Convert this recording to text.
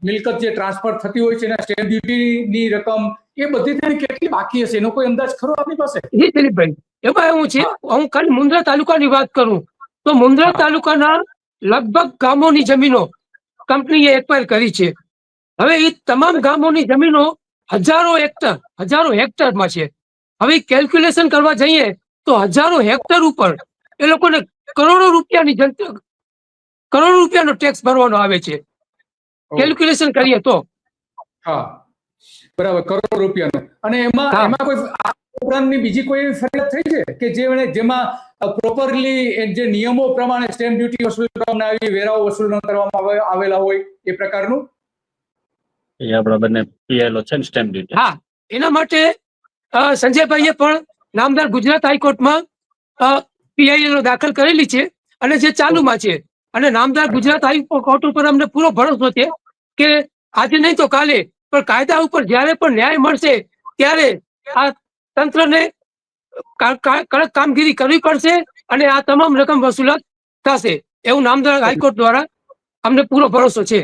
મિલકત જે ટ્રાન્સફર થતી હોય છે એના સ્ટેમ્પ ડ્યુટીની રકમ એ બધી થઈને કેટલી બાકી હશે એનો કોઈ અંદાજ ખરો આપની પાસે? જી દિલીપભાઈ, એમાં એવું છે, હું ખાલી મુન્દ્રા તાલુકાની વાત કરું તો મુન્દ્રા તાલુકાના લગભગ ગામોની જમીનો કંપનીએ એક્વાયર કરી છે. હવે એ તમામ ગામોની જમીનો હજારો હેક્ટરમાં છે. હવે કેલ્ક્યુલેશન કરવા જઈએ તો હજારો હેક્ટર ઉપર એ લોકોને કરોડો રૂપિયાનો ટેક્સ ભરવાનો આવે છે, કેલ્ક્યુલેશન કરીએ તો. હા, બરાબર, કરોડો રૂપિયાનો. અને એમાં કોઈ ઉપરાંતની બીજી કોઈ ફરિયાદ થઈ છે કે જેમાં પ્રોપરલી જે નિયમો પ્રમાણે સ્ટેમ્પ ડ્યુટી વસૂલ કરવામાં આવી, વેરાઓ વસૂલ ન કરવામાં આવેલા હોય એ પ્રકારનું? એ આપણા બંને પીએલઓ છે ને સ્ટેમ્પ ડ્યુટી. હા, એના માટે સંજયભાઈએ પણ નામદાર ગુજરાત હાઈકોર્ટમાં પીઆઈએલ દાખલ કરેલી છે અને જે ચાલુમાં છે. અને નામદાર ગુજરાત હાઈકોર્ટ ઉપર અમને પૂરો ભરોસો છે કે આજે નહીં તો કાલે પણ કાયદા ઉપર જ્યારે પણ ન્યાય મળશે ત્યારે આ તંત્રને કડક કામગીરી કરવી પડશે અને આ તમામ રકમ વસૂલાત થશે એવું નામદાર હાઈકોર્ટ દ્વારા અમને પૂરો ભરોસો છે.